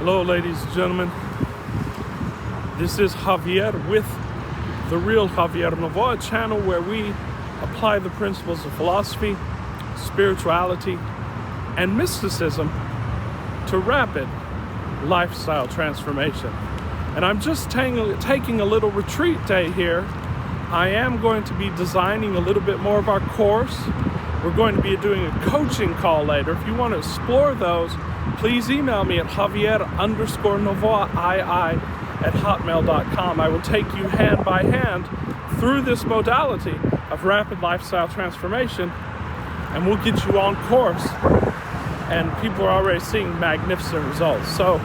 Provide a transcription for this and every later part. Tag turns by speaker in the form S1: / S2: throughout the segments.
S1: Hello, ladies and gentlemen. This is Javier with The Real Javier Novoa, a channel where we apply the principles of philosophy, spirituality, and mysticism to rapid lifestyle transformation. And I'm just taking a little retreat day here. I am going to be designing a little bit more of our course. We're going to be doing a coaching call later. If you want to explore those, please email me at javier_novoa@hotmail.com. I will take you hand by hand through this modality of rapid lifestyle transformation, and we'll get you on course. And people are already seeing magnificent results. So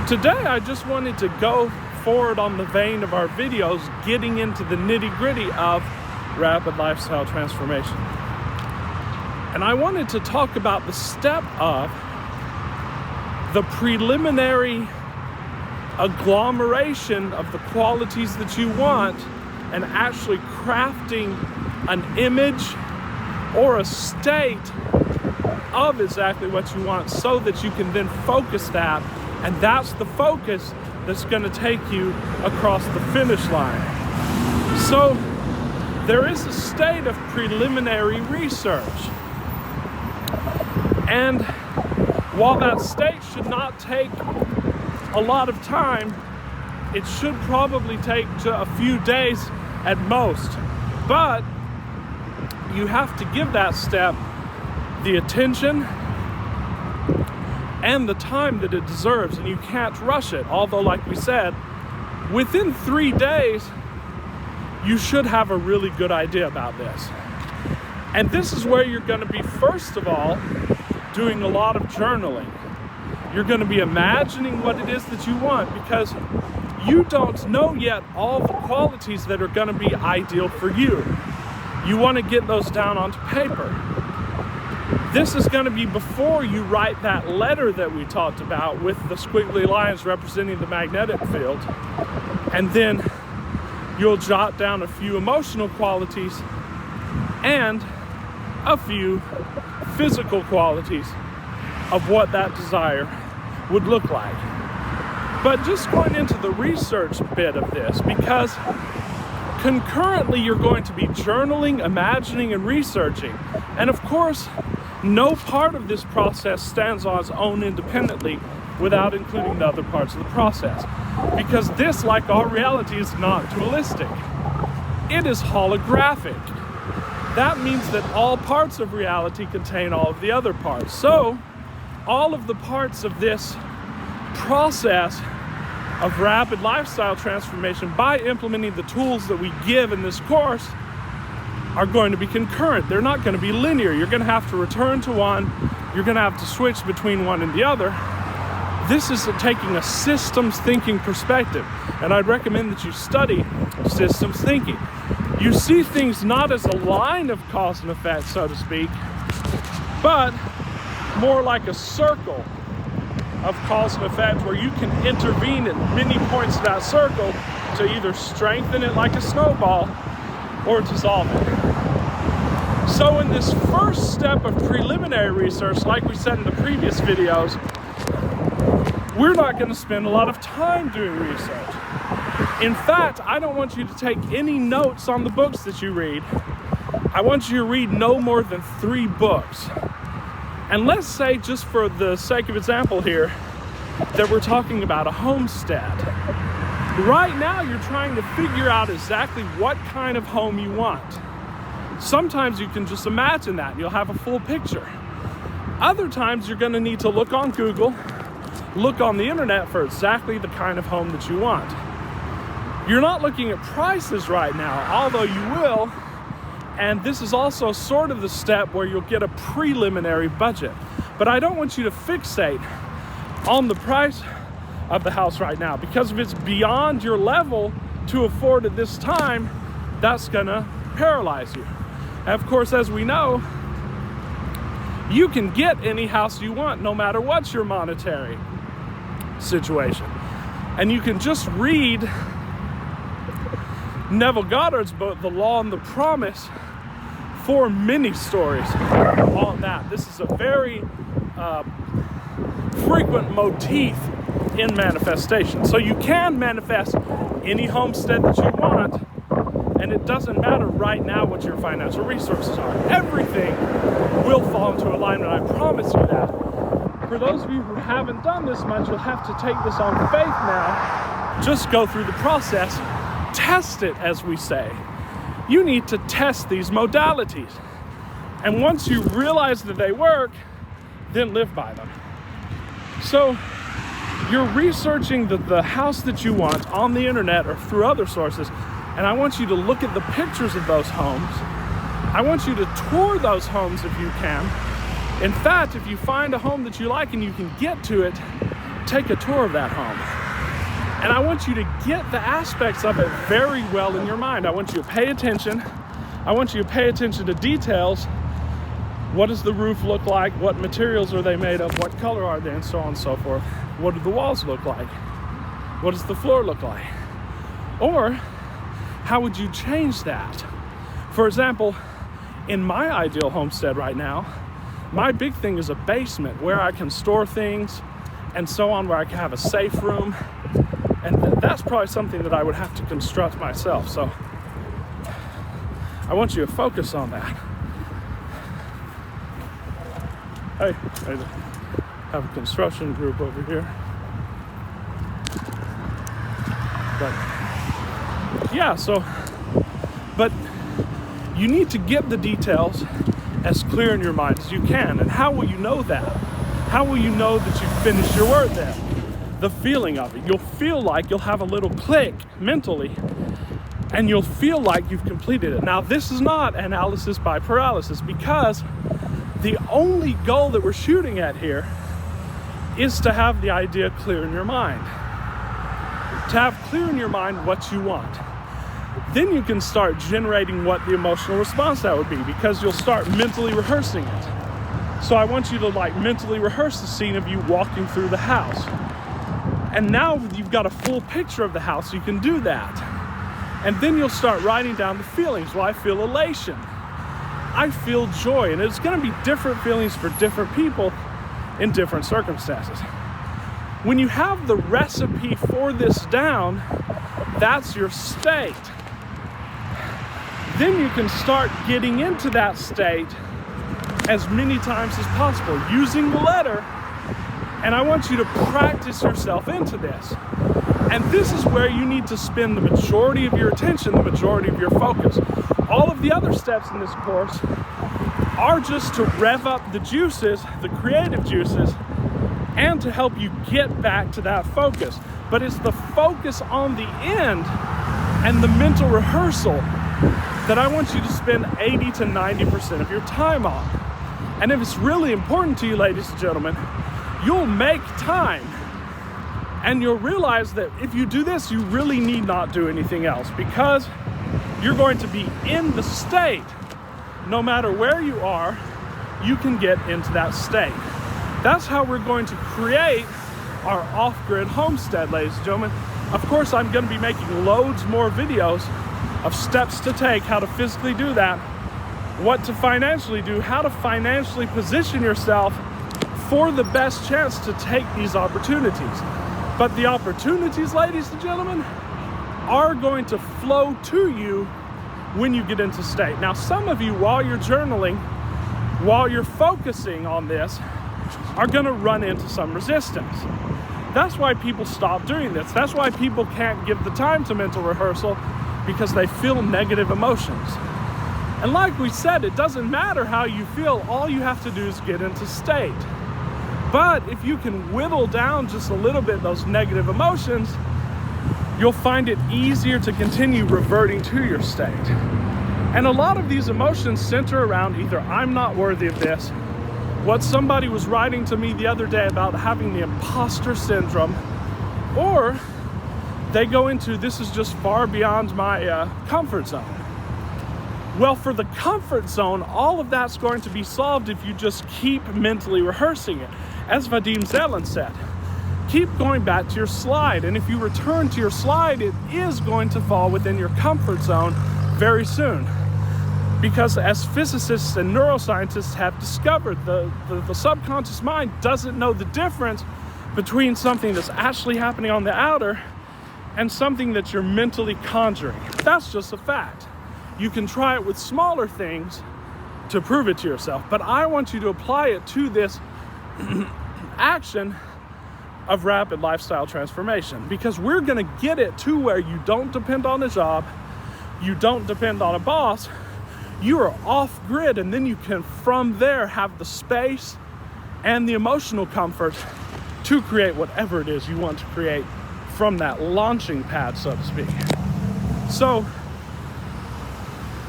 S1: today I just wanted to go forward on the vein of our videos, getting into the nitty-gritty of rapid lifestyle transformation. And I wanted to talk about the step of the preliminary agglomeration of the qualities that you want and actually crafting an image or a state of exactly what you want so that you can then focus that, and that's the focus that's going to take you across the finish line. So there is a state of preliminary research. And while that state should not take a lot of time, it should probably take a few days at most. But you have to give that step the attention and the time that it deserves, and you can't rush it. Although, like we said, within 3 days, you should have a really good idea about this. And this is where you're going to be, first of all, doing a lot of journaling. You're going to be imagining what it is that you want, because you don't know yet all the qualities that are going to be ideal for you. You want to get those down onto paper. This is going to be before you write that letter that we talked about with the squiggly lines representing the magnetic field. And then you'll jot down a few emotional qualities and a few physical qualities of what that desire would look like. But just going into the research bit of this, because concurrently you're going to be journaling, imagining, and researching. And of course, no part of this process stands on its own independently without including the other parts of the process. Because this, like our reality, is not dualistic. It is holographic. That means that all parts of reality contain all of the other parts. So, all of the parts of this process of rapid lifestyle transformation, by implementing the tools that we give in this course, are going to be concurrent. They're not going to be linear. You're going to have to return to one. You're going to have to switch between one and the other. This is taking a systems thinking perspective, and I'd recommend that you study systems thinking. You see things not as a line of cause and effect, so to speak, but more like a circle of cause and effect, where you can intervene at many points of that circle to either strengthen it like a snowball or dissolve it. So in this first step of preliminary research, like we said in the previous videos, we're not going to spend a lot of time doing research. In fact, I don't want you to take any notes on the books that you read. I want you to read no more than 3 books. And let's say, just for the sake of example here, that we're talking about a homestead. Right now, you're trying to figure out exactly what kind of home you want. Sometimes you can just imagine that, and you'll have a full picture. Other times, you're going to need to look on Google, look on the internet for exactly the kind of home that you want. You're not looking at prices right now, although you will, and this is also sort of the step where you'll get a preliminary budget. But I don't want you to fixate on the price of the house right now, because if it's beyond your level to afford at this time, that's gonna paralyze you. And of course, as we know, you can get any house you want no matter what's your monetary situation. And you can just read Neville Goddard's book, The Law and the Promise, for mini stories on that. This is a very frequent motif in manifestation. So you can manifest any homestead that you want, and it doesn't matter right now what your financial resources are. Everything will fall into alignment, I promise you that. For those of you who haven't done this much, you'll have to take this on faith now. Just go through the process, test it, as we say. You need to test these modalities. And once you realize that they work, then live by them. So you're researching the house that you want on the internet or through other sources, and I want you to look at the pictures of those homes. I want you to tour those homes if you can. In fact, if you find a home that you like and you can get to it, take a tour of that home. And I want you to get the aspects of it very well in your mind. I want you to pay attention. I want you to pay attention to details. What does the roof look like? What materials are they made of? What color are they? And so on and so forth. What do the walls look like? What does the floor look like? Or how would you change that? For example, in my ideal homestead right now, my big thing is a basement where I can store things and so on, where I can have a safe room. And that's probably something that I would have to construct myself. So I want you to focus on that. Hey, I have a construction group over here. But yeah, but you need to get the details as clear in your mind as you can. And how will you know that? How will you know that you've finished your word then? The feeling of it. You'll feel like you'll have a little click mentally, and you'll feel like you've completed it. Now, this is not analysis by paralysis, because the only goal that we're shooting at here is to have the idea clear in your mind. To have clear in your mind what you want. Then you can start generating what the emotional response that would be, because you'll start mentally rehearsing it. So I want you to mentally rehearse the scene of you walking through the house. And now you've got a full picture of the house, you can do that. And then you'll start writing down the feelings. Well, I feel elation. I feel joy. And it's going to be different feelings for different people in different circumstances. When you have the recipe for this down, that's your state. Then you can start getting into that state as many times as possible using the letter. And I want you to practice yourself into this. And this is where you need to spend the majority of your attention, the majority of your focus. All of the other steps in this course are just to rev up the juices, the creative juices, and to help you get back to that focus. But it's the focus on the end and the mental rehearsal that I want you to spend 80 to 90% of your time on. And if it's really important to you, ladies and gentlemen, you'll make time. And you'll realize that if you do this, you really need not do anything else, because you're going to be in the state. No matter where you are, you can get into that state. That's how we're going to create our off-grid homestead, ladies and gentlemen. Of course, I'm going to be making loads more videos of steps to take, how to physically do that, what to financially do, how to financially position yourself for the best chance to take these opportunities. But the opportunities, ladies and gentlemen, are going to flow to you when you get into state. Now, some of you, while you're journaling, while you're focusing on this, are going to run into some resistance. That's why people stop doing this. That's why people can't give the time to mental rehearsal, because they feel negative emotions. And like we said, it doesn't matter how you feel. All you have to do is get into state. But if you can whittle down just a little bit those negative emotions, you'll find it easier to continue reverting to your state. And a lot of these emotions center around either I'm not worthy of this, what somebody was writing to me the other day about having the imposter syndrome, or they go into this is just far beyond my comfort zone. Well, for the comfort zone, all of that's going to be solved if you just keep mentally rehearsing it. As Vadim Zeland said, keep going back to your slide. And if you return to your slide, it is going to fall within your comfort zone very soon. Because as physicists and neuroscientists have discovered, the subconscious mind doesn't know the difference between something that's actually happening on the outer and something that you're mentally conjuring. That's just a fact. You can try it with smaller things to prove it to yourself, but I want you to apply it to this action of rapid lifestyle transformation, because we're going to get it to where you don't depend on a job, you don't depend on a boss, you are off grid, and then you can from there have the space and the emotional comfort to create whatever it is you want to create from that launching pad, so to speak. So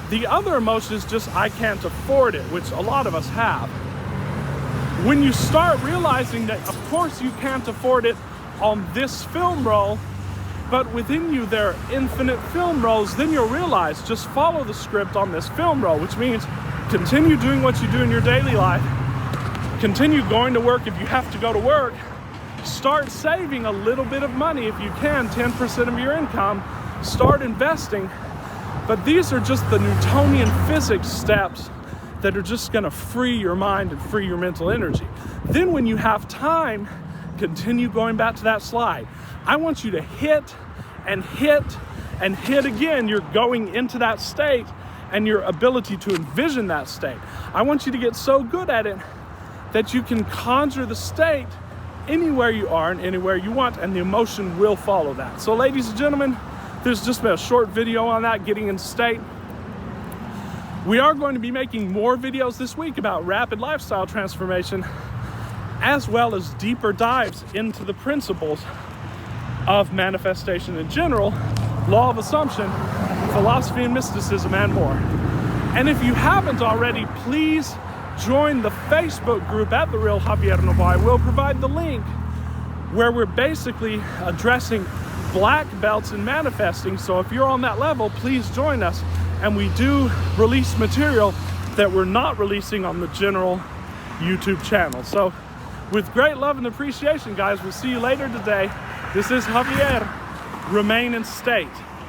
S1: the other emotion is just, I can't afford it, which a lot of us have. When you start realizing that, of course, you can't afford it on this film roll, but within you there are infinite film rolls, then you'll realize just follow the script on this film roll, which means continue doing what you do in your daily life, continue going to work if you have to go to work, start saving a little bit of money if you can, 10% of your income, start investing. But these are just the Newtonian physics steps that are just going to free your mind and free your mental energy. Then when you have time, continue going back to that slide. I want you to hit and hit and hit again. You're going into that state and your ability to envision that state. I want you to get so good at it that you can conjure the state anywhere you are and anywhere you want, and the emotion will follow that. So ladies and gentlemen, there's just been a short video on that, getting into state. We are going to be making more videos this week about rapid lifestyle transformation, as well as deeper dives into the principles of manifestation in general, law of assumption, philosophy and mysticism, and more. And if you haven't already, please join the Facebook group at The Real Javier Novoa. We'll provide the link, where we're basically addressing black belts in manifesting. So if you're on that level, please join us. And we do release material that we're not releasing on the general YouTube channel. So with great love and appreciation, guys, we'll see you later today. This is Javier. Remain in state.